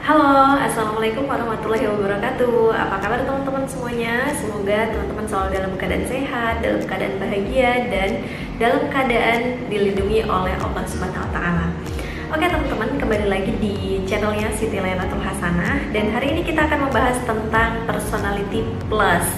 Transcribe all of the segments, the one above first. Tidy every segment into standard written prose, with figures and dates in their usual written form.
Halo, Assalamualaikum warahmatullahi wabarakatuh. Apa kabar teman-teman semuanya? Semoga teman-teman selalu dalam keadaan sehat, dalam keadaan bahagia, dan dalam keadaan dilindungi oleh Allah Subhanahu wa Ta'ala. Oke teman-teman, kembali lagi di channelnya Siti Lailatul Hasanah. Dan hari ini kita akan membahas tentang personality plus,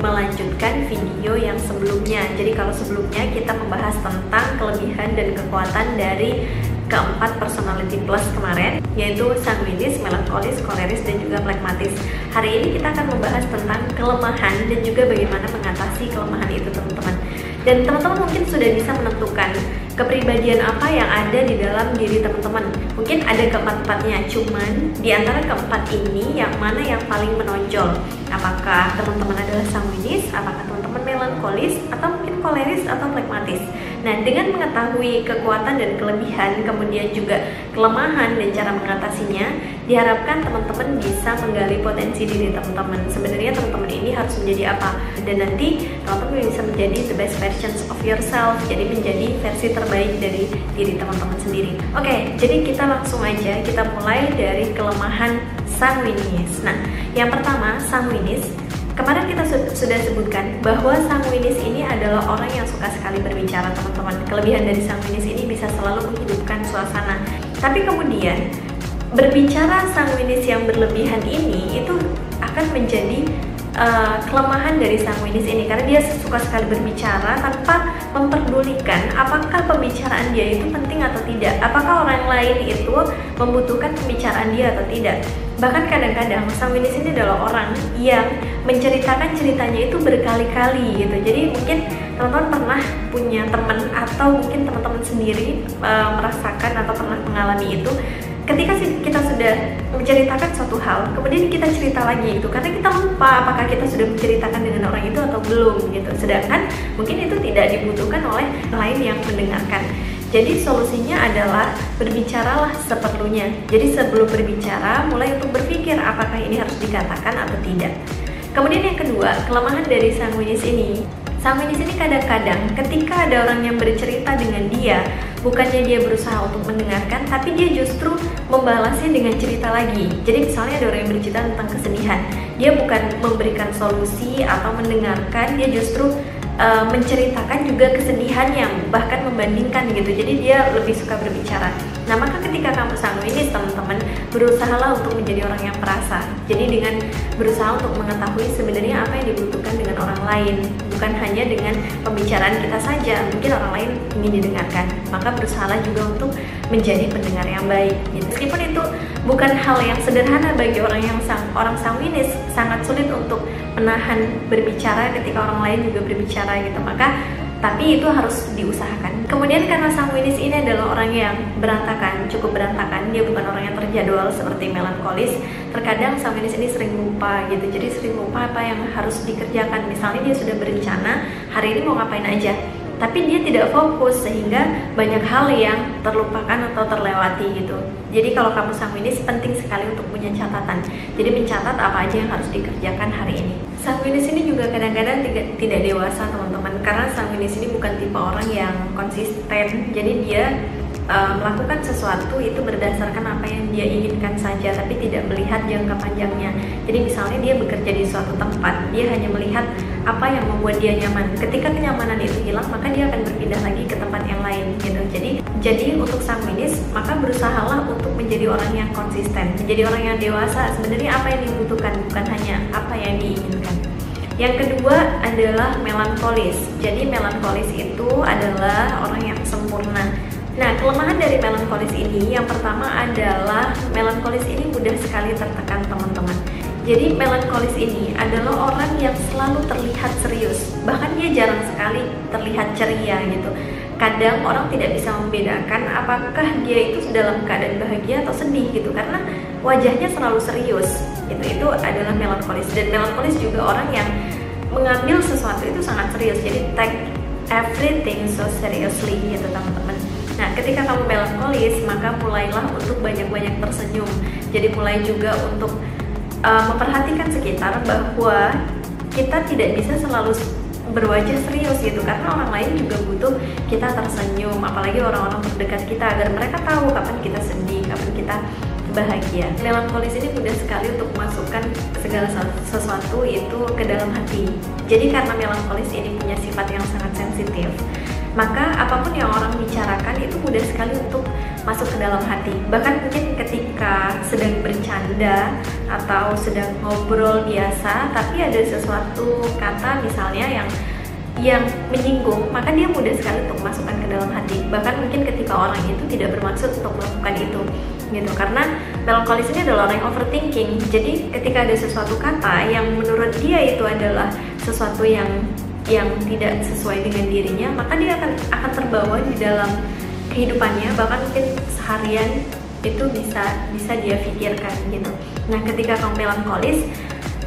melanjutkan video yang sebelumnya. Jadi kalau sebelumnya kita membahas tentang kelebihan dan kekuatan dari keempat personality plus kemarin, yaitu sanguinis, melankolis, koleris, dan juga phlegmatis. Hari ini kita akan membahas tentang kelemahan dan juga bagaimana mengatasi kelemahan itu teman-teman. Dan teman-teman mungkin sudah bisa menentukan kepribadian apa yang ada di dalam diri teman-teman. Mungkin ada keempat-empatnya, cuman di antara keempat ini yang mana yang paling menonjol? Apakah teman-teman adalah sanguinis, apakah teman-teman melankolis, atau mungkin koleris atau phlegmatis? Nah, dengan mengetahui kekuatan dan kelebihan, kemudian juga kelemahan dan cara mengatasinya, diharapkan teman-teman bisa menggali potensi diri teman-teman. Sebenarnya teman-teman ini harus menjadi apa? Dan nanti teman-teman bisa menjadi the best versions of yourself, jadi menjadi versi terbaik dari diri teman-teman sendiri. Oke, jadi kita langsung aja, kita mulai dari kelemahan sanguinis. Nah, yang pertama, sanguinis. Kemarin kita sudah sebutkan bahwa sanguinis ini adalah orang yang suka sekali berbicara teman-teman. Kelebihan dari sanguinis ini bisa selalu menghidupkan suasana. Tapi kemudian berbicara sanguinis yang berlebihan ini itu akan menjadi kelemahan dari sanguinis ini, karena dia suka sekali berbicara tanpa memperdulikan apakah pembicaraan dia itu penting atau tidak, apakah orang lain itu membutuhkan pembicaraan dia atau tidak. Bahkan kadang-kadang sanguinis ini adalah orang yang menceritakan ceritanya itu berkali-kali gitu. Jadi mungkin teman-teman pernah punya teman atau mungkin teman-teman sendiri merasakan atau pernah mengalami itu. Ketika kita sudah menceritakan suatu hal, kemudian kita cerita lagi itu, karena kita lupa apakah kita sudah menceritakan dengan orang itu atau belum gitu. Sedangkan mungkin itu tidak dibutuhkan oleh lain yang mendengarkan. Jadi solusinya adalah berbicaralah seperlunya. Jadi sebelum berbicara, mulai untuk berpikir apakah ini harus dikatakan atau tidak. Kemudian yang kedua, kelemahan dari sanguinis ini. Sanguinis ini kadang-kadang ketika ada orang yang bercerita dengan dia, bukannya dia berusaha untuk mendengarkan, tapi dia justru membalasnya dengan cerita lagi. Jadi misalnya ada orang yang bercerita tentang kesedihan, dia bukan memberikan solusi atau mendengarkan, dia justru menceritakan juga kesedihannya, bahkan membandingkan gitu. Jadi dia lebih suka berbicara. Nah, maka ketika kamu sanguinis teman-teman, berusahalah untuk menjadi orang yang perasa. Jadi dengan berusaha untuk mengetahui sebenarnya apa yang dibutuhkan dengan orang lain, bukan hanya dengan pembicaraan kita saja, mungkin orang lain ingin didengarkan. Maka berusahalah juga untuk menjadi pendengar yang baik gitu. Meskipun itu bukan hal yang sederhana bagi orang sanguinis, sangat sulit untuk menahan berbicara ketika orang lain juga berbicara gitu. Tapi itu harus diusahakan. Kemudian karena sanguinis ini adalah orang yang berantakan, cukup berantakan, dia bukan orang yang terjadwal seperti melankolis. Terkadang sanguinis ini sering lupa gitu, jadi sering lupa apa yang harus dikerjakan. Misalnya dia sudah berencana hari ini mau ngapain aja, tapi dia tidak fokus sehingga banyak hal yang terlupakan atau terlewati gitu. Jadi kalau kamu sanguinis, penting sekali untuk punya catatan. Jadi mencatat apa aja yang harus dikerjakan hari ini. Sanguinis ini juga kadang-kadang tidak dewasa teman-teman, karena sanguinis ini bukan tipe orang yang konsisten. Jadi dia melakukan sesuatu itu berdasarkan apa yang dia inginkan saja, tapi tidak melihat jangka panjangnya. Jadi misalnya dia bekerja di suatu tempat, dia hanya melihat apa yang membuat dia nyaman. Ketika kenyamanan itu hilang, maka dia akan berpindah lagi ke tempat yang lain gitu. Jadi untuk sanguinis, maka berusahalah untuk menjadi orang yang konsisten, menjadi orang yang dewasa. Sebenarnya apa yang dibutuhkan, bukan hanya apa yang diinginkan. Yang kedua adalah melankolis. Jadi melankolis itu adalah orang yang sempurna. Nah, kelemahan dari melankolis ini, yang pertama adalah melankolis ini mudah sekali tertekan teman-teman. Jadi melankolis ini adalah orang yang selalu terlihat serius, bahkan dia jarang sekali terlihat ceria gitu. Kadang orang tidak bisa membedakan apakah dia itu dalam keadaan bahagia atau sedih gitu, karena wajahnya selalu serius gitu. Itu adalah melankolis. Dan melankolis juga orang yang mengambil sesuatu itu sangat serius, jadi take everything so seriously gitu teman-teman. Nah, ketika kamu melankolis, maka mulailah untuk banyak-banyak tersenyum. Jadi mulai juga untuk memperhatikan sekitar, bahwa kita tidak bisa selalu berwajah serius gitu, karena orang lain juga butuh kita tersenyum, apalagi orang-orang terdekat kita, agar mereka tahu kapan kita sedih, kapan kita bahagia. Melankolis ini mudah sekali untuk memasukkan segala sesuatu itu ke dalam hati. Jadi karena melankolis ini punya sifat yang sangat sensitif, maka apapun yang orang bicarakan itu mudah sekali untuk masuk ke dalam hati. Bahkan mungkin ketika sedang bercanda atau sedang ngobrol biasa, tapi ada sesuatu kata misalnya yang menyinggung, maka dia mudah sekali untuk masukkan ke dalam hati. Bahkan mungkin ketika orang itu tidak bermaksud untuk melakukan itu gitu. Karena melankolis ini adalah orang yang overthinking. Jadi ketika ada sesuatu kata yang menurut dia itu adalah sesuatu yang tidak sesuai dengan dirinya, maka dia akan terbawa di dalam kehidupannya, bahkan mungkin seharian itu bisa dia pikirkan gitu. Nah, ketika kamu melankolis,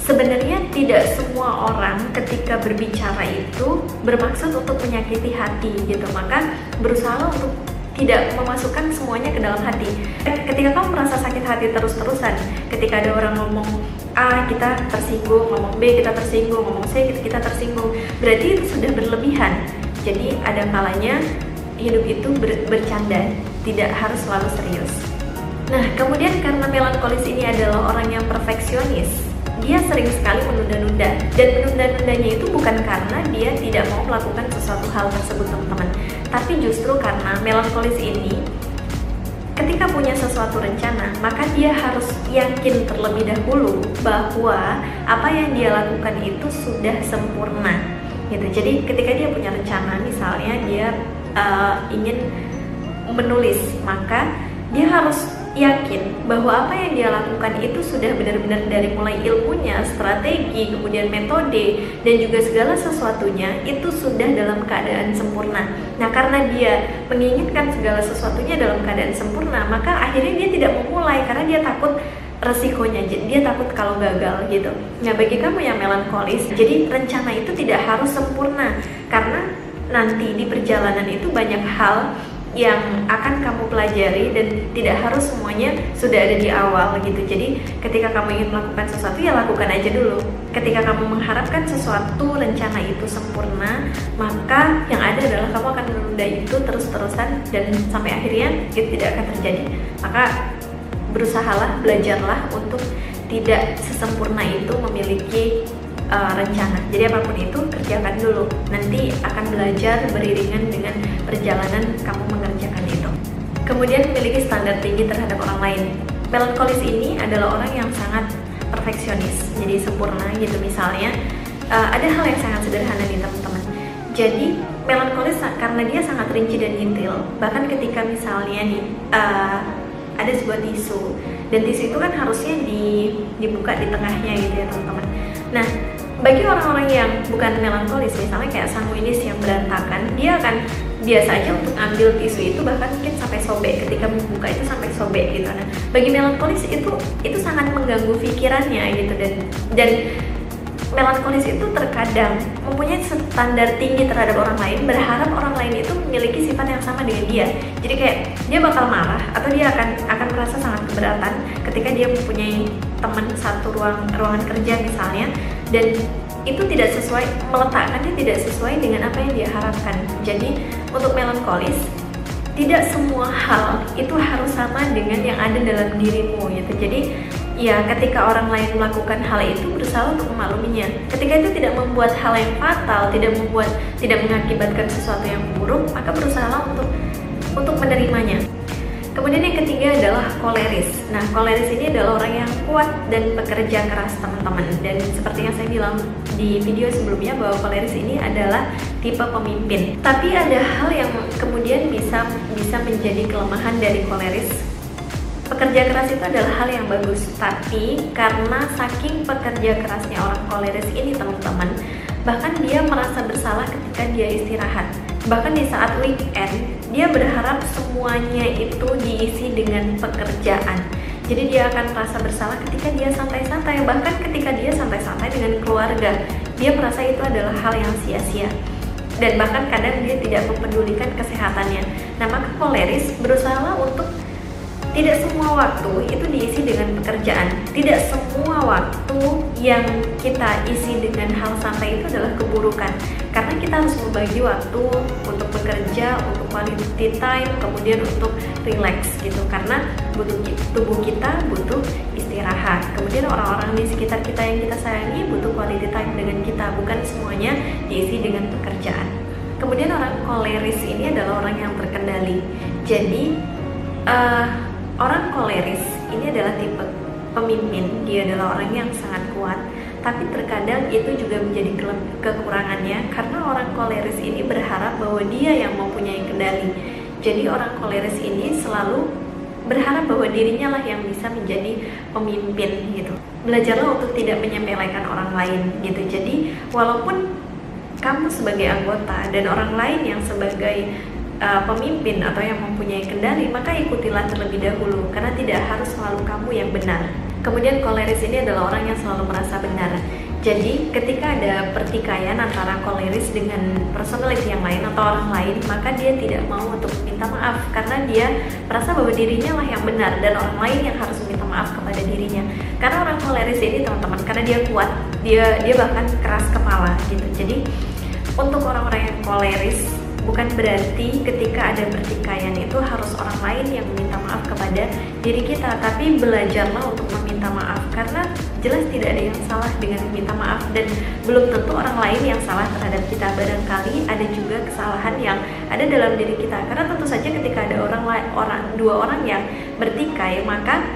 sebenarnya tidak semua orang ketika berbicara itu bermaksud untuk menyakiti hati gitu. Maka berusaha untuk tidak memasukkan semuanya ke dalam hati. Ketika kamu merasa sakit hati terus-terusan, ketika ada orang ngomong A kita tersinggung, ngomong B kita tersinggung, ngomong C kita tersinggung, berarti itu sudah berlebihan. Jadi ada kalanya hidup itu bercanda, tidak harus selalu serius. Nah, kemudian karena melankolis ini adalah orang yang perfeksionis, dia sering sekali menunda-nunda. Dan menunda-nundanya itu bukan karena dia tidak mau melakukan sesuatu hal tersebut, teman-teman, tapi justru karena melankolis ini ketika punya sesuatu rencana, maka dia harus yakin terlebih dahulu bahwa apa yang dia lakukan itu sudah sempurna gitu. Jadi ketika dia punya rencana, misalnya dia ingin menulis, maka dia harus yakin bahwa apa yang dia lakukan itu sudah benar-benar dari mulai ilmunya, strategi, kemudian metode, dan juga segala sesuatunya itu sudah dalam keadaan sempurna. Nah, karena dia menginginkan segala sesuatunya dalam keadaan sempurna, maka akhirnya dia tidak memulai karena dia takut resikonya, dia takut kalau gagal gitu. Nah, bagi kamu yang melankolis, jadi rencana itu tidak harus sempurna, karena nanti di perjalanan itu banyak hal yang akan kamu pelajari dan tidak harus semuanya sudah ada di awal gitu. Jadi ketika kamu ingin melakukan sesuatu, ya lakukan aja dulu. Ketika kamu mengharapkan sesuatu rencana itu sempurna, maka yang ada adalah kamu akan menunda itu terus-terusan dan sampai akhirnya itu tidak akan terjadi. Maka berusahalah, belajarlah untuk tidak sesempurna itu memiliki rencana. Jadi apapun itu kerjakan dulu, nanti akan belajar beriringan dengan perjalanan kamu mengerjakan itu. Kemudian memiliki standar tinggi terhadap orang lain. Melankolis ini adalah orang yang sangat perfeksionis, jadi sempurna gitu. Misalnya ada hal yang sangat sederhana nih teman-teman. Jadi melankolis karena dia sangat rinci dan detail. Bahkan ketika misalnya nih ada sebuah tisu, dan tisu itu kan harusnya dibuka di tengahnya gitu ya teman-teman. Nah, bagi orang-orang yang bukan melankolis, misalnya kayak sanguinis yang berantakan, dia akan biasa aja untuk ambil tisu itu, bahkan mungkin sampai sobek, ketika membuka itu sampai sobek gitu. Nah, bagi melankolis itu sangat mengganggu pikirannya gitu, dan melankolis itu terkadang mempunyai standar tinggi terhadap orang lain, berharap orang lain itu memiliki sifat yang sama dengan dia. Jadi kayak dia bakal marah atau dia akan merasa sangat keberatan ketika dia mempunyai teman satu ruangan kerja misalnya, dan itu tidak sesuai, meletakkannya tidak sesuai dengan apa yang dia harapkan. Jadi untuk melankolis, tidak semua hal itu harus sama dengan yang ada dalam dirimu gitu. Jadi ya ketika orang lain melakukan hal itu, berusaha untuk memakluminya. Ketika itu tidak membuat hal yang fatal, tidak mengakibatkan sesuatu yang buruk, maka berusaha untuk menerimanya. Kemudian yang ketiga adalah koleris. Nah, koleris ini adalah orang yang kuat dan pekerja keras, teman-teman. Dan seperti yang saya bilang di video sebelumnya, bahwa koleris ini adalah tipe pemimpin. Tapi ada hal yang kemudian bisa menjadi kelemahan dari koleris. Pekerja keras itu adalah hal yang bagus, tapi karena saking pekerja kerasnya orang koleris ini, teman-teman, bahkan dia merasa bersalah ketika dia istirahat. Bahkan di saat weekend, dia berharap semuanya itu diisi dengan pekerjaan. Jadi dia akan merasa bersalah ketika dia santai-santai. Bahkan ketika dia santai-santai dengan keluarga, dia merasa itu adalah hal yang sia-sia. Dan bahkan kadang dia tidak mempedulikan kesehatannya. Nah, maka koleris berusaha untuk tidak semua waktu itu diisi dengan pekerjaan. Tidak semua waktu yang kita isi dengan hal santai itu adalah keburukan, karena kita harus membagi waktu untuk bekerja, untuk quality time, kemudian untuk relax gitu, karena tubuh kita butuh istirahat. Kemudian orang-orang di sekitar kita yang kita sayangi butuh quality time dengan kita, bukan semuanya diisi dengan pekerjaan. Kemudian orang koleris ini adalah orang yang terkendali. Jadi orang koleris ini adalah tipe pemimpin, dia adalah orang yang sangat kuat, tapi terkadang itu juga menjadi kekurangannya, karena orang koleris ini berharap bahwa dia yang mempunyai kendali. Jadi orang koleris ini selalu berharap bahwa dirinya lah yang bisa menjadi pemimpin gitu. Belajarlah untuk tidak menyepelekan orang lain gitu. Jadi walaupun kamu sebagai anggota dan orang lain yang sebagai pemimpin atau yang mempunyai kendali, maka ikutilah terlebih dahulu, karena tidak harus selalu kamu yang benar. Kemudian koleris ini adalah orang yang selalu merasa benar. Jadi ketika ada pertikaian antara koleris dengan personality yang lain atau orang lain, maka dia tidak mau untuk meminta maaf, karena dia merasa bahwa dirinya lah yang benar dan orang lain yang harus meminta maaf kepada dirinya. Karena orang koleris ini teman-teman, karena dia kuat, dia bahkan keras kepala gitu. Jadi untuk orang-orang yang koleris, bukan berarti ketika ada pertikaian itu harus orang lain yang meminta maaf kepada diri kita, tapi belajarlah untuk meminta maaf, karena jelas tidak ada yang salah dengan meminta maaf, dan belum tentu orang lain yang salah terhadap kita. Barangkali ada juga kesalahan yang ada dalam diri kita, karena tentu saja ketika ada dua orang yang bertikai, maka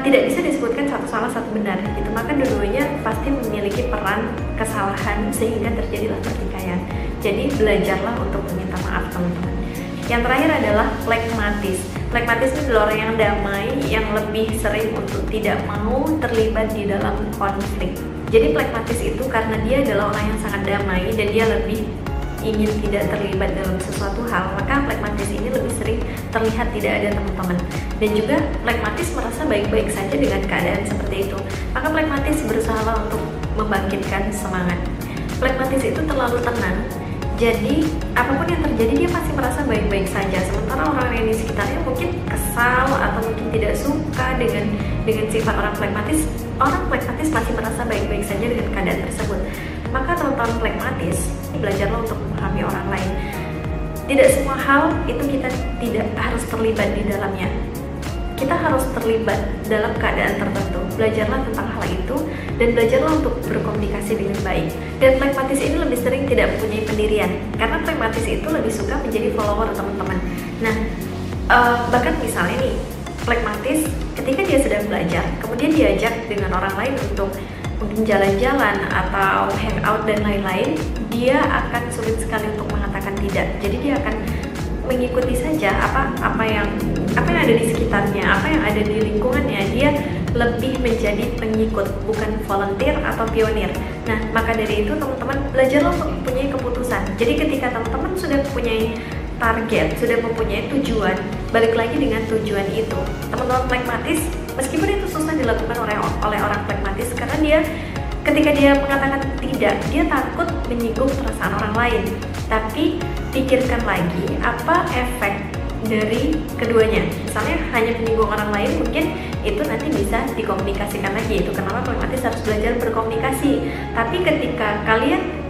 tidak bisa disebutkan satu salah satu benar gitu, maka dua-duanya pasti memiliki peran kesalahan sehingga terjadilah pertikaian. Jadi belajarlah untuk meminta maaf teman-teman. Yang terakhir adalah phlegmatis. Phlegmatis itu adalah orang yang damai, yang lebih sering untuk tidak mau terlibat di dalam konflik. Jadi phlegmatis itu karena dia adalah orang yang sangat damai dan dia lebih ingin tidak terlibat dalam sesuatu hal, maka phlegmatis ini lebih sering terlihat tidak ada teman-teman. Dan juga phlegmatis merasa baik-baik saja dengan keadaan seperti itu, maka phlegmatis berusaha untuk membangkitkan semangat. Phlegmatis itu terlalu tenang, jadi apapun yang terjadi dia pasti merasa baik-baik saja, sementara orang yang di sekitarnya mungkin kesal atau mungkin tidak suka dengan sifat orang phlegmatis masih merasa baik-baik saja dengan keadaan tersebut. Maka teman-teman phlegmatis, belajarlah untuk memahami orang lain. Tidak semua hal itu kita tidak harus terlibat di dalamnya. Kita harus terlibat dalam keadaan tertentu. Belajarlah tentang hal itu dan belajarlah untuk berkomunikasi dengan baik. Dan phlegmatis ini lebih sering tidak mempunyai pendirian, karena phlegmatis itu lebih suka menjadi follower teman-teman. Nah, bahkan misalnya nih, phlegmatis ketika dia sedang belajar, kemudian diajak dengan orang lain untuk mungkin jalan-jalan atau hangout dan lain-lain, dia akan sulit sekali untuk mengatakan tidak. Jadi dia akan mengikuti saja apa yang ada di sekitarnya, apa yang ada di lingkungannya. Dia lebih menjadi pengikut, bukan volunteer atau pionir. Nah, maka dari itu teman-teman belajarlah untuk mempunyai keputusan. Jadi ketika teman-teman sudah mempunyai target, sudah mempunyai tujuan, balik lagi dengan tujuan itu. Teman-teman phlegmatis, meskipun itu susah dilakukan oleh orang phlegmatis, karena dia ketika dia mengatakan tidak, dia takut menyinggung perasaan orang lain. Tapi pikirkan lagi apa efek dari keduanya. Misalnya hanya menyinggung orang lain, mungkin itu nanti bisa dikomunikasikan lagi. Itu kenapa phlegmatis harus belajar berkomunikasi. Tapi ketika kalian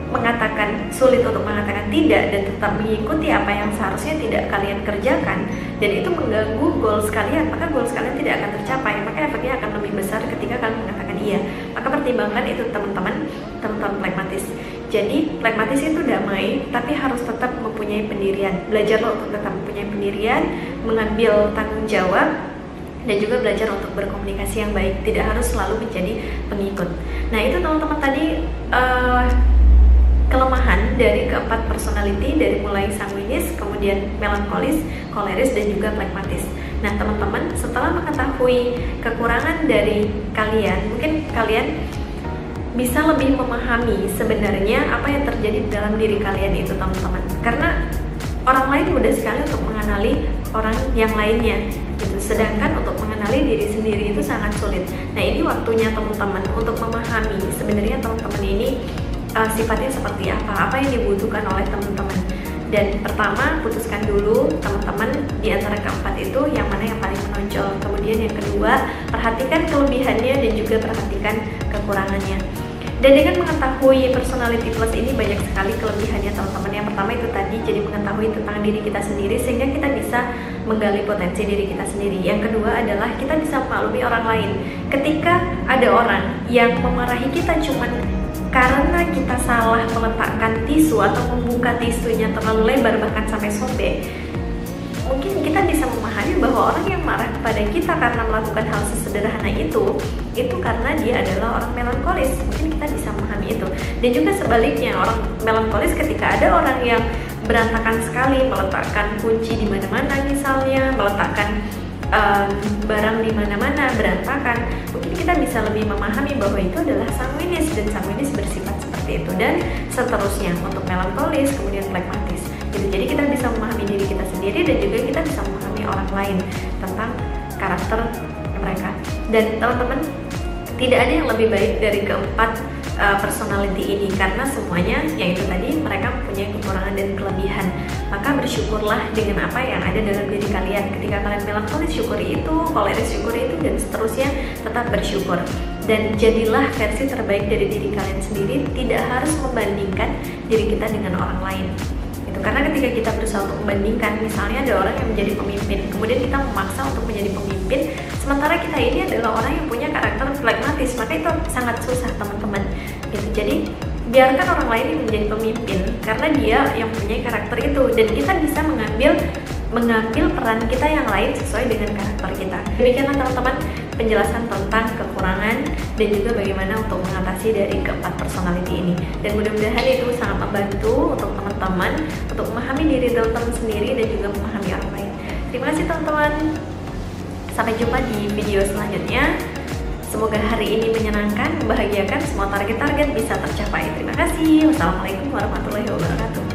sulit untuk mengatakan tidak dan tetap mengikuti apa yang seharusnya tidak kalian kerjakan, dan itu mengganggu goals kalian, maka goals kalian tidak akan tercapai, maka efeknya akan lebih besar ketika kalian mengatakan iya. Maka pertimbangkan itu teman-teman phlegmatis. Jadi phlegmatis itu damai, tapi harus tetap mempunyai pendirian. Belajarlah untuk tetap mempunyai pendirian, mengambil tanggung jawab, dan juga belajar untuk berkomunikasi yang baik. Tidak harus selalu menjadi pengikut. Nah, itu teman-teman tadi kelemahan dari keempat personality, dari mulai sanguinis, kemudian melankolis, koleris, dan juga phlegmatis. Nah teman-teman, setelah mengetahui kekurangan dari kalian, mungkin kalian bisa lebih memahami sebenarnya apa yang terjadi dalam diri kalian itu teman-teman. Karena orang lain mudah sekali untuk mengenali orang yang lainnya gitu. Sedangkan untuk mengenali diri sendiri itu sangat sulit. Nah ini waktunya teman-teman untuk memahami sebenarnya teman-teman ini sifatnya seperti apa yang dibutuhkan oleh teman-teman. Dan pertama, putuskan dulu teman-teman di antara keempat itu yang mana yang paling menonjol. Kemudian yang kedua, perhatikan kelebihannya dan juga perhatikan kekurangannya. Dan dengan mengetahui personality plus ini banyak sekali kelebihannya teman-teman. Yang pertama itu tadi, jadi mengetahui tentang diri kita sendiri sehingga kita bisa menggali potensi diri kita sendiri. Yang kedua adalah kita bisa memaklumi orang lain. Ketika ada orang yang memarahi kita cuman karena kita salah meletakkan tisu atau membuka tisunya terlalu lebar bahkan sampai sobek, mungkin kita bisa memahami bahwa orang yang marah kepada kita karena melakukan hal sesederhana itu karena dia adalah orang melankolis. Mungkin kita bisa memahami itu. Dan juga sebaliknya, orang melankolis ketika ada orang yang berantakan sekali, meletakkan kunci di mana-mana misalnya, meletakkan barang di mana-mana berantakan, mungkin kita bisa lebih memahami bahwa itu adalah sanguinis dan sanguinis bersifat seperti itu, dan seterusnya untuk melankolis, kemudian flekmatis gitu. Jadi kita bisa memahami diri kita sendiri dan juga kita bisa memahami orang lain tentang karakter mereka. Dan teman-teman, tidak ada yang lebih baik dari keempat personality ini karena semuanya yaitu tadi mereka mempunyai kekurangan dan kelebihan. Maka bersyukurlah dengan apa yang ada dalam diri kalian. Ketika kalian melankolis, syukuri itu, koleris syukuri itu, dan seterusnya. Tetap bersyukur dan jadilah versi terbaik dari diri kalian sendiri. Tidak harus membandingkan diri kita dengan orang lain. Karena ketika kita berusaha untuk membandingkan, misalnya ada orang yang menjadi pemimpin, kemudian kita memaksa untuk menjadi pemimpin, sementara kita ini adalah orang yang punya karakter flekmatis, maka itu sangat susah teman-teman gitu. Jadi biarkan orang lain yang menjadi pemimpin karena dia yang punya karakter itu, dan kita bisa mengambil peran kita yang lain sesuai dengan karakter kita. Demikianlah teman-teman penjelasan tentang kekurangan dan juga bagaimana untuk mengatasi dari keempat personality ini. Dan mudah-mudahan itu sangat membantu untuk teman-teman untuk memahami diri teman-teman sendiri dan juga memahami orang lain. Terima kasih teman-teman. Sampai jumpa di video selanjutnya. Semoga hari ini menyenangkan, membahagiakan, semua target-target bisa tercapai. Terima kasih. Wassalamualaikum warahmatullahi wabarakatuh.